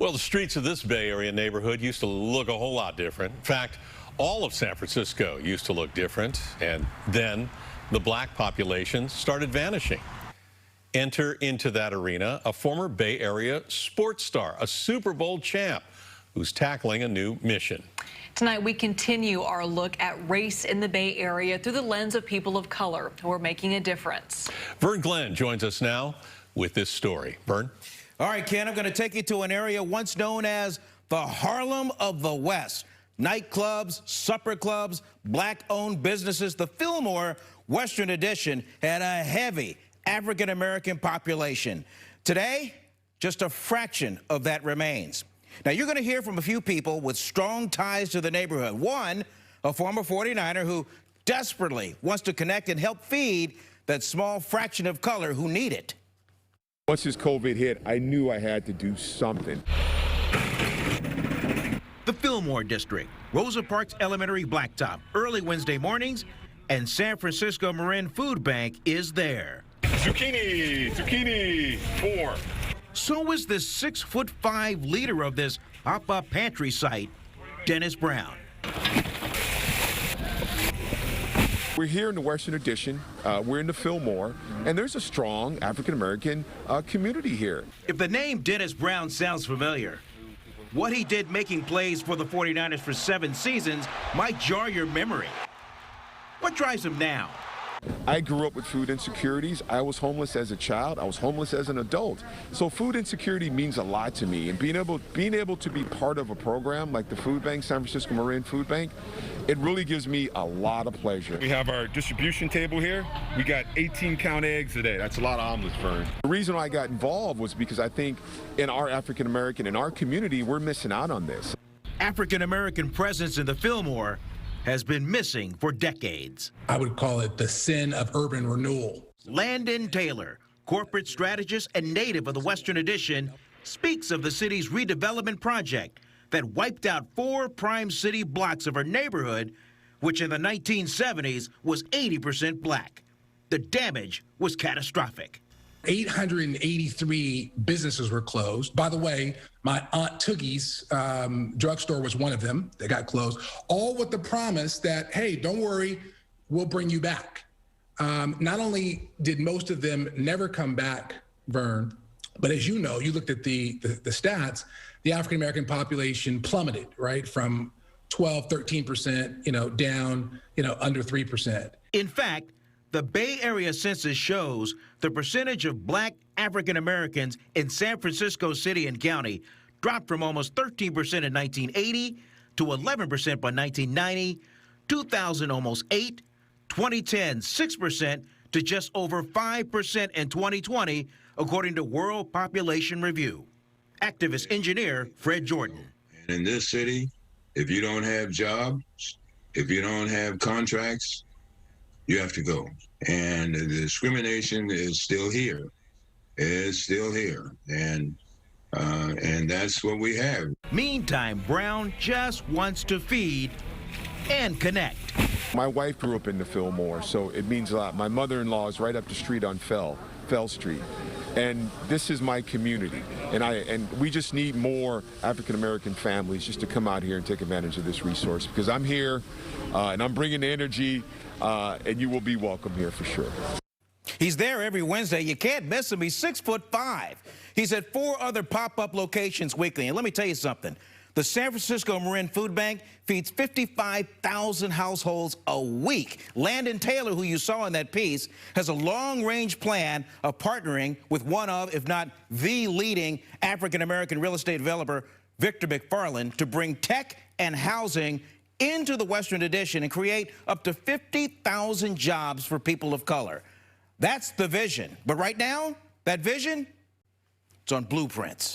Well, the streets of this Bay Area neighborhood used to look a whole lot different. In fact, all of San Francisco used to look different, and then the black population started vanishing. Enter into that arena a former Bay Area sports star, a Super Bowl champ, who's tackling a new mission. Tonight, we continue our look at race in the Bay Area through the lens of people of color who are making a difference. Vern Glenn joins us now with this story. Vern? All right, Ken, I'm going to take you to an area once known as the Harlem of the West. Nightclubs, supper clubs, black-owned businesses. The Fillmore Western Addition had a heavy African-American population. Today, just a fraction of that remains. Now, you're going to hear from a few people with strong ties to the neighborhood. One, a former 49er who desperately wants to connect and help feed that small fraction of color who need it. Once this COVID hit, I knew I had to do something. The Fillmore District, Rosa Parks Elementary Blacktop, early Wednesday mornings, and San Francisco Marin Food Bank is there. Zucchini, zucchini, 4. So is this 6'5" leader of this pop-up pantry site, Dennis Brown. We're here in the Western Addition, we're in the Fillmore, and there's a strong African-American community here. If the name Dennis Brown sounds familiar, what he did making plays for the 49ers for 7 seasons might jar your memory. What drives him now? I grew up with food insecurities. I was homeless as a child. I was homeless as an adult. So food insecurity means a lot to me. And being able to be part of a program like the Food Bank, San Francisco Marin Food Bank, it really gives me a lot of pleasure. We have our distribution table here. We got 18-count eggs today. That's a lot of omelets, Vern. The reason I got involved was because I think in our African-American, in our community, we're missing out on this. African-American presence in the Fillmore has been missing for decades. I would call it the sin of urban renewal. Landon Taylor, corporate strategist and native of the Western Addition, speaks of the city's redevelopment project that wiped out 4 prime city blocks of her neighborhood, which in the 1970s was 80% black. The damage was catastrophic. 883 businesses were closed. By the way, my Aunt Toogie's drugstore was one of them that got closed, all with the promise that, hey, don't worry, we'll bring you back. Not only did most of them never come back, Vern, but as you know, you looked at the stats, the African-American population plummeted, right, from 12, 13%, down, under 3%. In fact, the Bay Area census shows the percentage of black African Americans in San Francisco City and County dropped from almost 13% in 1980 to 11% by 1990, 2000 almost 8%, 2010 6% to just over 5% in 2020, according to World Population Review. Activist engineer Fred Jordan. In this city, if you don't have jobs, if you don't have contracts, you have to go. And the discrimination is still here. It's still here. And that's what we have. Meantime, Brown just wants to feed and connect. My wife grew up in the Fillmore, so it means a lot. My mother-in-law is right up the street on Fell Street. And this is my community. And we just need more African-American families just to come out here and take advantage of this resource, because I'm here and I'm bringing the energy, and you will be welcome here for sure. He's there every Wednesday. You can't miss him. He's 6'5". He's at 4 other pop-up locations weekly. And let me tell you something. The San Francisco Marin Food Bank feeds 55,000 households a week. Landon Taylor, who you saw in that piece, has a long-range plan of partnering with one of, if not the leading African-American real estate developer, Victor McFarland, to bring tech and housing into the Western Addition and create up to 50,000 jobs for people of color. That's the vision. But right now, that vision, it's on blueprints.